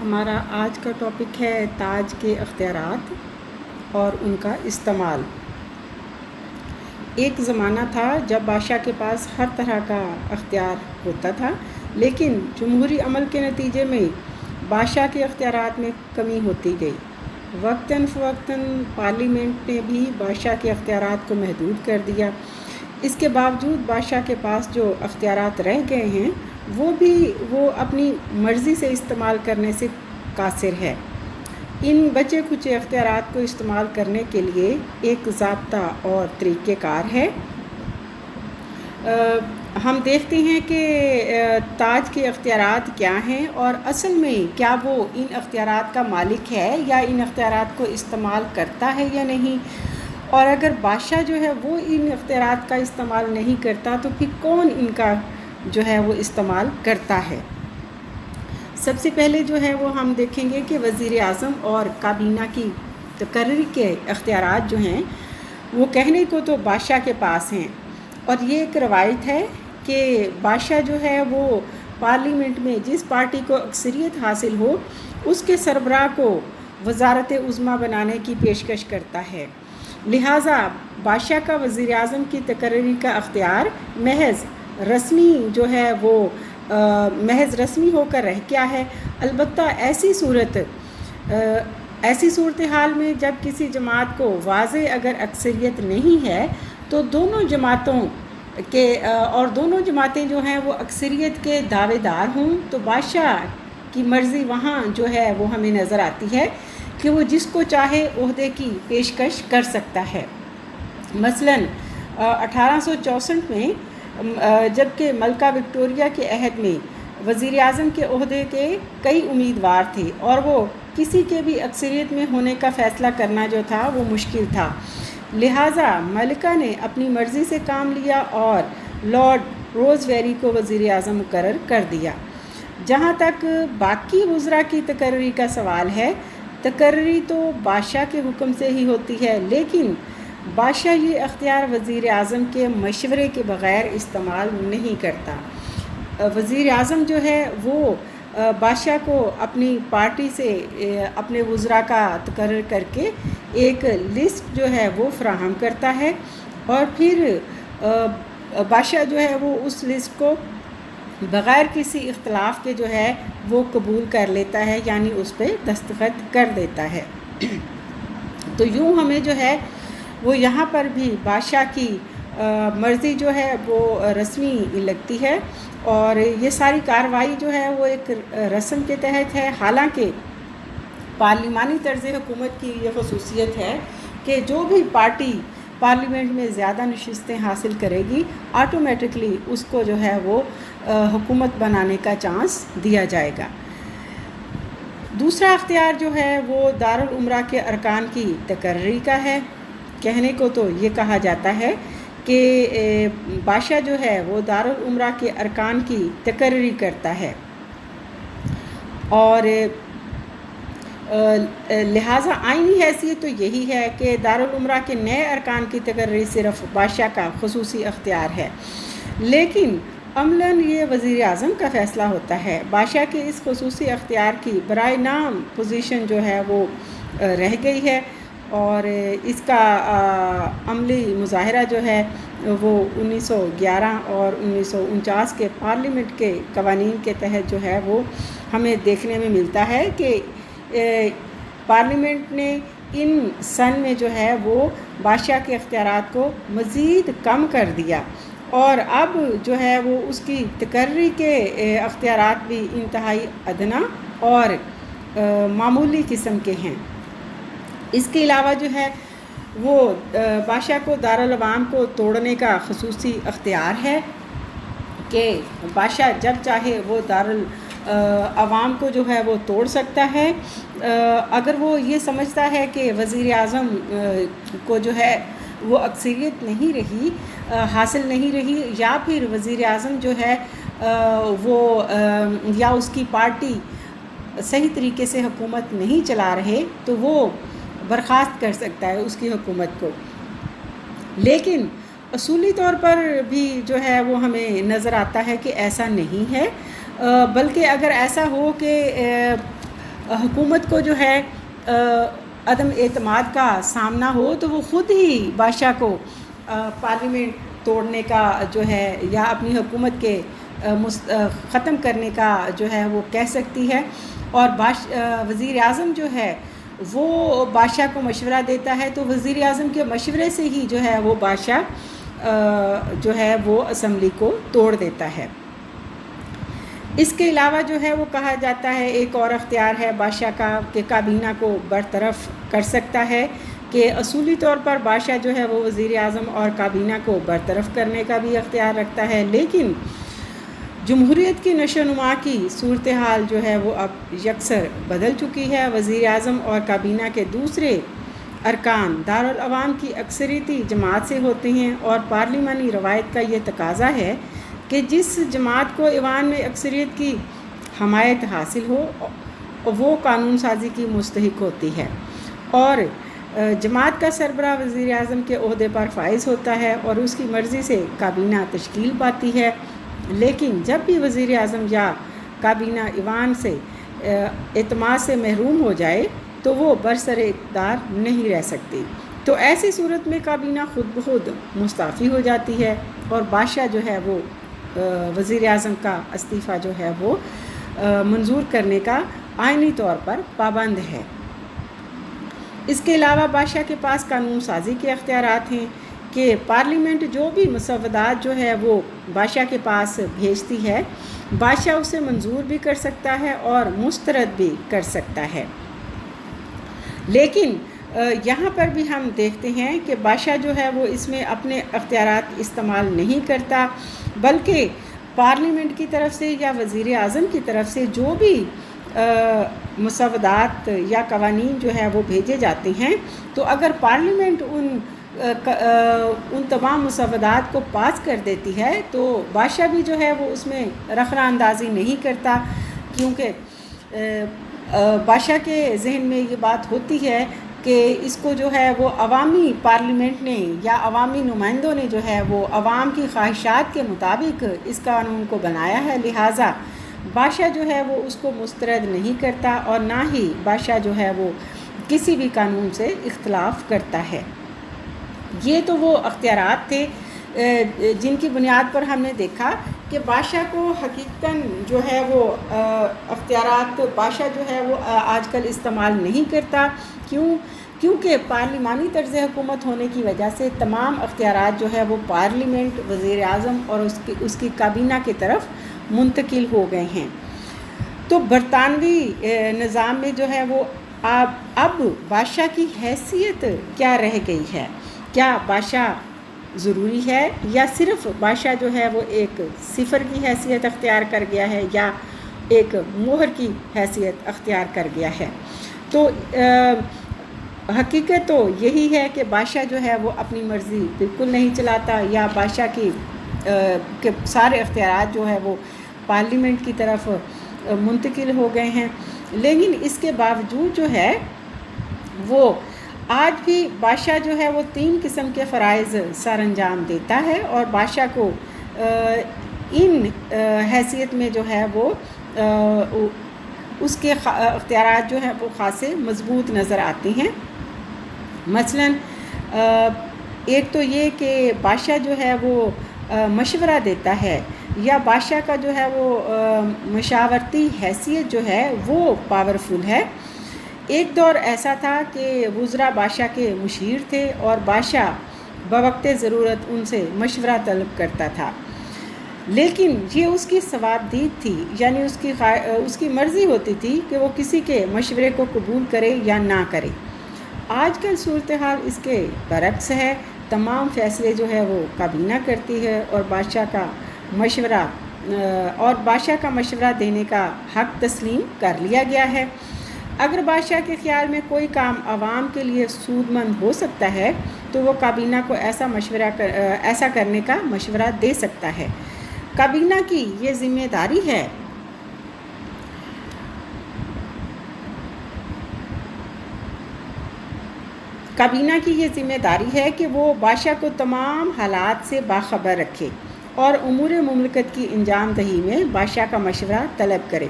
ہمارا آج کا ٹاپک ہے تاج کے اختیارات اور ان کا استعمال۔ ایک زمانہ تھا جب بادشاہ کے پاس ہر طرح کا اختیار ہوتا تھا، لیکن جمہوری عمل کے نتیجے میں بادشاہ کے اختیارات میں کمی ہوتی گئی۔ وقتاً فوقتاً پارلیمنٹ نے بھی بادشاہ کے اختیارات کو محدود کر دیا۔ اس کے باوجود بادشاہ کے پاس جو اختیارات رہ گئے ہیں وہ اپنی مرضی سے استعمال کرنے سے قاصر ہے۔ ان بچے کھچے اختیارات کو استعمال کرنے کے لیے ایک ضابطہ اور طریقہ کار ہے۔ ہم دیکھتے ہیں کہ تاج کے اختیارات کیا ہیں اور اصل میں کیا وہ ان اختیارات کا مالک ہے یا ان اختیارات کو استعمال کرتا ہے یا نہیں، اور اگر بادشاہ جو ہے وہ ان اختیارات کا استعمال نہیں کرتا تو پھر کون ان کا جو ہے وہ استعمال کرتا ہے۔ سب سے پہلے جو ہے وہ ہم دیکھیں گے کہ وزیر اعظم اور کابینہ کی تقرری کے اختیارات جو ہیں وہ کہنے کو تو بادشاہ کے پاس ہیں، اور یہ ایک روایت ہے کہ بادشاہ جو ہے وہ پارلیمنٹ میں جس پارٹی کو اکثریت حاصل ہو اس کے سربراہ کو وزارت عظمیٰ بنانے کی پیشکش کرتا ہے۔ لہٰذا بادشاہ کا وزیر اعظم کی تقرری کا اختیار محض رسمی ہو کر رہ گیا ہے۔ البتہ ایسی صورتحال میں جب کسی جماعت کو واضح اگر اکثریت نہیں ہے تو دونوں جماعتیں جو ہیں وہ اکثریت کے دعوے دار ہوں تو بادشاہ کی مرضی وہاں جو ہے وہ ہمیں نظر آتی ہے کہ وہ جس کو چاہے عہدے کی پیشکش کر سکتا ہے۔ مثلاً 1864 میں جبکہ ملکہ وکٹوریہ کے عہد میں وزیر اعظم کے عہدے کے کئی امیدوار تھے اور وہ کسی کے بھی اکثریت میں ہونے کا فیصلہ کرنا جو تھا وہ مشکل تھا، لہٰذا ملکہ نے اپنی مرضی سے کام لیا اور لارڈ روزویری کو وزیر اعظم مقرر کر دیا۔ جہاں تک باقی وزراء کی تقرری کا سوال ہے، تقرری تو بادشاہ کے حکم سے ہی ہوتی ہے، لیکن بادشاہ یہ اختیار وزیر اعظم کے مشورے کے بغیر استعمال نہیں کرتا۔ وزیر اعظم جو ہے وہ بادشاہ کو اپنی پارٹی سے اپنے وزراء کا تقرر کر کے ایک لسٹ جو ہے وہ فراہم کرتا ہے، اور پھر بادشاہ جو ہے وہ اس لسٹ کو بغیر کسی اختلاف کے جو ہے وہ قبول کر لیتا ہے، یعنی اس پہ دستخط کر دیتا ہے۔ تو یوں ہمیں جو ہے وہ یہاں پر بھی بادشاہ کی مرضی جو ہے وہ رسمی لگتی ہے، اور یہ ساری کارروائی جو ہے وہ ایک رسم کے تحت ہے۔ حالانکہ پارلیمانی طرز حکومت کی یہ خصوصیت ہے کہ جو بھی پارٹی پارلیمنٹ میں زیادہ نشستیں حاصل کرے گی آٹومیٹکلی اس کو جو ہے وہ حکومت بنانے کا چانس دیا جائے گا۔ دوسرا اختیار جو ہے وہ دارالامراء کے ارکان کی تقرری کا ہے۔ کہنے کو تو یہ کہا جاتا ہے کہ بادشاہ جو ہے وہ دارالامراء کے ارکان کی تقرری کرتا ہے، اور لہٰذا آئینی حیثیت تو یہی ہے کہ دارالامراء کے نئے ارکان کی تقرری صرف بادشاہ کا خصوصی اختیار ہے، لیکن عملاً یہ وزیر اعظم کا فیصلہ ہوتا ہے۔ بادشاہ کے اس خصوصی اختیار کی برائے نام پوزیشن جو ہے وہ رہ گئی ہے، اور اس کا عملی مظاہرہ جو ہے وہ 1911 اور 1949 کے پارلیمنٹ کے قوانین کے تحت جو ہے وہ ہمیں دیکھنے میں ملتا ہے کہ پارلیمنٹ نے ان سن میں جو ہے وہ بادشاہ کے اختیارات کو مزید کم کر دیا، اور اب جو ہے وہ اس کی تقرری کے اختیارات بھی انتہائی ادنا اور معمولی قسم کے ہیں۔ اس کے علاوہ جو ہے وہ بادشاہ کو دارالعوام کو توڑنے کا خصوصی اختیار ہے کہ بادشاہ جب چاہے وہ دارالعوام کو جو ہے وہ توڑ سکتا ہے، اگر وہ یہ سمجھتا ہے کہ وزیر اعظم کو جو ہے وہ اکثریت حاصل نہیں رہی، یا پھر وزیر اعظم جو ہے وہ یا اس کی پارٹی صحیح طریقے سے حکومت نہیں چلا رہے تو وہ برخاست کر سکتا ہے اس کی حکومت کو۔ لیکن اصولی طور پر بھی جو ہے وہ ہمیں نظر آتا ہے کہ ایسا نہیں ہے، بلکہ اگر ایسا ہو کہ حکومت کو جو ہے عدم اعتماد کا سامنا ہو تو وہ خود ہی بادشاہ کو پارلیمنٹ توڑنے کا جو ہے یا اپنی حکومت کے ختم کرنے کا جو ہے وہ کہہ سکتی ہے، اور وزیر اعظم جو ہے وہ بادشاہ کو مشورہ دیتا ہے، تو وزیر اعظم کے مشورے سے ہی جو ہے وہ بادشاہ جو ہے وہ اسمبلی کو توڑ دیتا ہے۔ اس کے علاوہ جو ہے وہ کہا جاتا ہے ایک اور اختیار ہے بادشاہ کا کہ کابینہ کو برطرف کر سکتا ہے، کہ اصولی طور پر بادشاہ جو ہے وہ وزیر اعظم اور کابینہ کو برطرف کرنے کا بھی اختیار رکھتا ہے، لیکن جمہوریت کی نشو و نما کی صورتحال جو ہے وہ اب یکسر بدل چکی ہے۔ وزیر اعظم اور کابینہ کے دوسرے ارکان دارالعوام کی اکثریتی جماعت سے ہوتے ہیں، اور پارلیمانی روایت کا یہ تقاضا ہے کہ جس جماعت کو ایوان میں اکثریت کی حمایت حاصل ہو وہ قانون سازی کی مستحق ہوتی ہے، اور جماعت کا سربراہ وزیر اعظم کے عہدے پر فائز ہوتا ہے اور اس کی مرضی سے کابینہ تشکیل پاتی ہے۔ لیکن جب بھی وزیر اعظم یا کابینہ ایوان سے اعتماد سے محروم ہو جائے تو وہ برسر اقتدار نہیں رہ سکتی، تو ایسی صورت میں کابینہ خود بخود مستعفی ہو جاتی ہے، اور بادشاہ جو ہے وہ وزیر اعظم کا استعفیٰ جو ہے وہ منظور کرنے کا آئینی طور پر پابند ہے۔ اس کے علاوہ بادشاہ کے پاس قانون سازی کے اختیارات ہیں کہ پارلیمنٹ جو بھی مسودات جو ہے وہ بادشاہ کے پاس بھیجتی ہے، بادشاہ اسے منظور بھی کر سکتا ہے اور مسترد بھی کر سکتا ہے۔ لیکن یہاں پر بھی ہم دیکھتے ہیں کہ بادشاہ جو ہے وہ اس میں اپنے اختیارات استعمال نہیں کرتا، بلکہ پارلیمنٹ کی طرف سے یا وزیر اعظم کی طرف سے جو بھی مسودات یا قوانین جو ہے وہ بھیجے جاتے ہیں، تو اگر پارلیمنٹ ان تمام مسودات کو پاس کر دیتی ہے تو بادشاہ بھی جو ہے وہ اس میں رخنہ اندازی نہیں کرتا، کیونکہ بادشاہ کے ذہن میں یہ بات ہوتی ہے کہ اس کو جو ہے وہ عوامی پارلیمنٹ نے یا عوامی نمائندوں نے جو ہے وہ عوام کی خواہشات کے مطابق اس قانون کو بنایا ہے، لہٰذا بادشاہ جو ہے وہ اس کو مسترد نہیں کرتا، اور نہ ہی بادشاہ جو ہے وہ کسی بھی قانون سے اختلاف کرتا ہے۔ یہ تو وہ اختیارات تھے جن کی بنیاد پر ہم نے دیکھا کہ بادشاہ کو حقیقتاً جو ہے وہ اختیارات بادشاہ جو ہے وہ آج کل استعمال نہیں کرتا، کیونکہ پارلیمانی طرز حکومت ہونے کی وجہ سے تمام اختیارات جو ہے وہ پارلیمنٹ، وزیر اعظم اور اس کی کابینہ کی طرف منتقل ہو گئے ہیں۔ تو برطانوی نظام میں جو ہے وہ اب بادشاہ کی حیثیت کیا رہ گئی ہے؟ کیا بادشاہ ضروری ہے یا صرف بادشاہ جو ہے وہ ایک صفر کی حیثیت اختیار کر گیا ہے یا ایک مہر کی حیثیت اختیار کر گیا ہے؟ تو حقیقت تو یہی ہے کہ بادشاہ جو ہے وہ اپنی مرضی بالکل نہیں چلاتا، یا بادشاہ کے سارے اختیارات جو ہے وہ پارلیمنٹ کی طرف منتقل ہو گئے ہیں۔ لیکن اس کے باوجود جو ہے وہ آج بھی بادشاہ جو ہے وہ 3 قسم کے فرائض سر انجام دیتا ہے، اور بادشاہ کو ان حیثیت میں جو ہے وہ اس کے اختیارات جو ہیں وہ خاصے مضبوط نظر آتے ہیں۔ مثلاً ایک تو یہ کہ بادشاہ جو ہے وہ مشورہ دیتا ہے، یا بادشاہ کا جو ہے وہ مشاورتی حیثیت جو ہے وہ پاورفل ہے۔ ایک دور ایسا تھا کہ وزراء بادشاہ کے مشیر تھے اور بادشاہ بوقت ضرورت ان سے مشورہ طلب کرتا تھا، لیکن یہ اس کی صوابدید تھی، یعنی اس کی مرضی ہوتی تھی کہ وہ کسی کے مشورے کو قبول کرے یا نہ کرے۔ آج کل صورتحال اس کے برعکس ہے، تمام فیصلے جو ہے وہ کابینہ کرتی ہے، اور بادشاہ کا مشورہ دینے کا حق تسلیم کر لیا گیا ہے۔ اگر بادشاہ کے خیال میں کوئی کام عوام کے لیے سود مند ہو سکتا ہے تو وہ کابینہ کو ایسا کرنے کا مشورہ دے سکتا ہے۔ کابینہ کی یہ ذمہ داری ہے کہ وہ بادشاہ کو تمام حالات سے باخبر رکھے اور امور مملکت کی انجام دہی میں بادشاہ کا مشورہ طلب کرے۔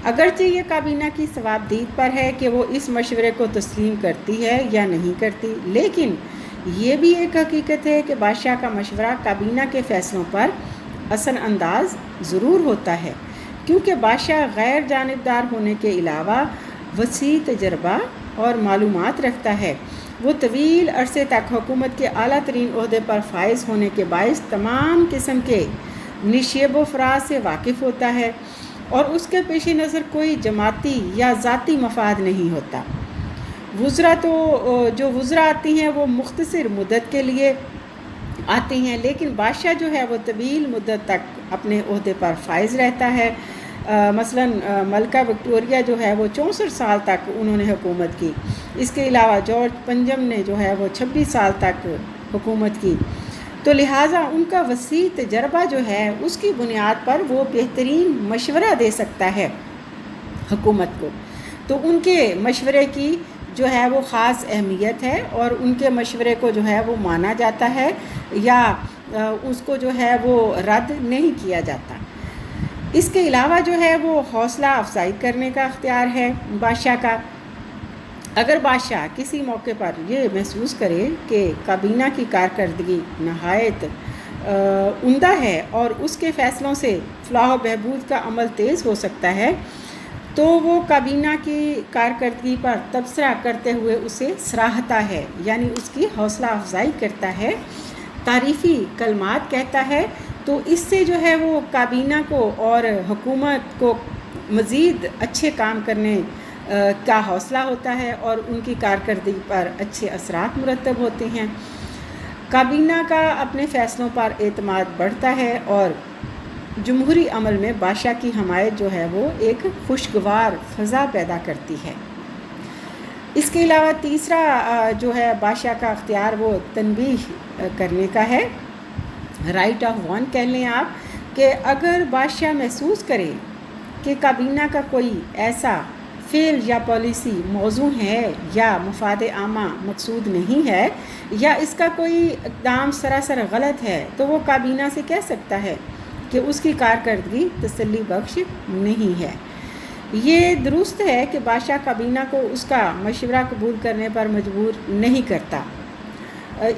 اگرچہ یہ کابینہ کی ثوابدید پر ہے کہ وہ اس مشورے کو تسلیم کرتی ہے یا نہیں کرتی، لیکن یہ بھی ایک حقیقت ہے کہ بادشاہ کا مشورہ کابینہ کے فیصلوں پر اثر انداز ضرور ہوتا ہے، کیونکہ بادشاہ غیر جانبدار ہونے کے علاوہ وسیع تجربہ اور معلومات رکھتا ہے۔ وہ طویل عرصے تک حکومت کے اعلیٰ ترین عہدے پر فائز ہونے کے باعث تمام قسم کے نشیب و فراز سے واقف ہوتا ہے، اور اس کے پیش نظر کوئی جماعتی یا ذاتی مفاد نہیں ہوتا۔ جو وزراء آتی ہیں وہ مختصر مدت کے لیے آتی ہیں، لیکن بادشاہ جو ہے وہ طویل مدت تک اپنے عہدے پر فائز رہتا ہے۔ مثلاً ملکہ وکٹوریہ جو ہے وہ 64 سال تک انہوں نے حکومت کی، اس کے علاوہ جارج پنجم نے جو ہے وہ 26 سال تک حکومت کی، تو لہٰذا ان کا وسیع تجربہ جو ہے اس کی بنیاد پر وہ بہترین مشورہ دے سکتا ہے حکومت کو، تو ان کے مشورے کی جو ہے وہ خاص اہمیت ہے، اور ان کے مشورے کو جو ہے وہ مانا جاتا ہے یا اس کو جو ہے وہ رد نہیں کیا جاتا۔ اس کے علاوہ جو ہے وہ حوصلہ افزائی کرنے کا اختیار ہے بادشاہ کا۔ اگر بادشاہ کسی موقع پر یہ محسوس کرے کہ کابینہ کی کارکردگی نہایت عمدہ ہے اور اس کے فیصلوں سے فلاح و بہبود کا عمل تیز ہو سکتا ہے، تو وہ کابینہ کی کارکردگی پر تبصرہ کرتے ہوئے اسے سراہتا ہے، یعنی اس کی حوصلہ افزائی کرتا ہے، تعریفی کلمات کہتا ہے، تو اس سے جو ہے وہ کابینہ کو اور حکومت کو مزید اچھے کام کرنے کا حوصلہ ہوتا ہے، اور ان کی کارکردگی پر اچھے اثرات مرتب ہوتے ہیں۔ کابینہ کا اپنے فیصلوں پر اعتماد بڑھتا ہے، اور جمہوری عمل میں بادشاہ کی حمایت جو ہے وہ ایک خوشگوار فضا پیدا کرتی ہے۔ اس کے علاوہ تیسرا جو ہے بادشاہ کا اختیار وہ تنبیہ کرنے کا ہے، رائٹ آف وان کہہ لیں آپ، کہ اگر بادشاہ محسوس کرے کہ کابینہ کا کوئی ایسا فعل یا پالیسی موزوں ہے یا مفاد عامہ مقصود نہیں ہے، یا اس کا کوئی اقدام سراسر غلط ہے، تو وہ کابینہ سے کہہ سکتا ہے کہ اس کی کارکردگی تسلی بخش نہیں ہے۔ یہ درست ہے کہ بادشاہ کابینہ کو اس کا مشورہ قبول کرنے پر مجبور نہیں کرتا،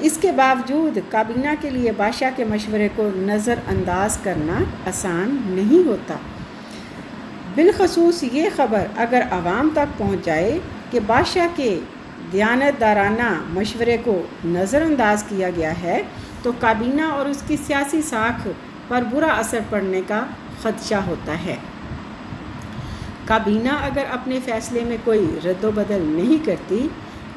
اس کے باوجود کابینہ کے لیے بادشاہ کے مشورے کو نظر انداز کرنا آسان نہیں ہوتا۔ بالخصوص یہ خبر اگر عوام تک پہنچ جائے کہ بادشاہ کے دیانتدارانہ مشورے کو نظر انداز کیا گیا ہے، تو کابینہ اور اس کی سیاسی ساکھ پر برا اثر پڑنے کا خدشہ ہوتا ہے۔ کابینہ اگر اپنے فیصلے میں کوئی رد و بدل نہیں کرتی،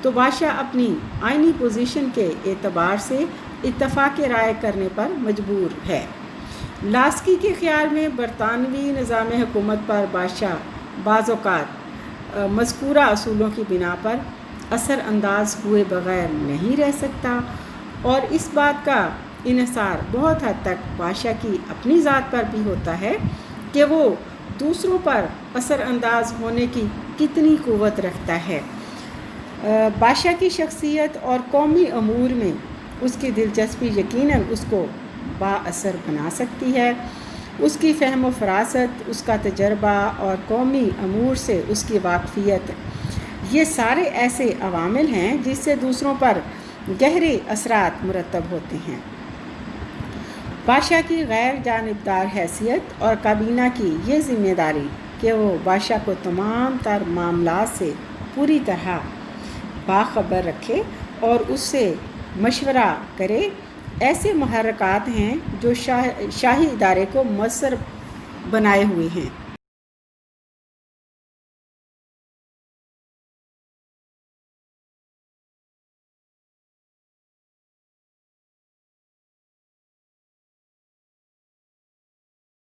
تو بادشاہ اپنی آئینی پوزیشن کے اعتبار سے اتفاق رائے کرنے پر مجبور ہے۔ لاسکی کے خیال میں برطانوی نظام حکومت پر بادشاہ بعض اوقات مذکورہ اصولوں کی بنا پر اثر انداز ہوئے بغیر نہیں رہ سکتا، اور اس بات کا انحصار بہت حد تک بادشاہ کی اپنی ذات پر بھی ہوتا ہے کہ وہ دوسروں پر اثر انداز ہونے کی کتنی قوت رکھتا ہے۔ بادشاہ کی شخصیت اور قومی امور میں اس کی دلچسپی یقیناً اس کو با اثر بنا سکتی ہے۔ اس کی فہم و فراست، اس کا تجربہ اور قومی امور سے اس کی واقفیت، یہ سارے ایسے عوامل ہیں جس سے دوسروں پر گہرے اثرات مرتب ہوتے ہیں۔ بادشاہ کی غیر جانبدار حیثیت اور کابینہ کی یہ ذمہ داری کہ وہ بادشاہ کو تمام تر معاملات سے پوری طرح باخبر رکھے اور اس سے مشورہ کرے، ایسے محرکات ہیں جو شاہی ادارے کو مؤثر بنائے ہوئے ہیں۔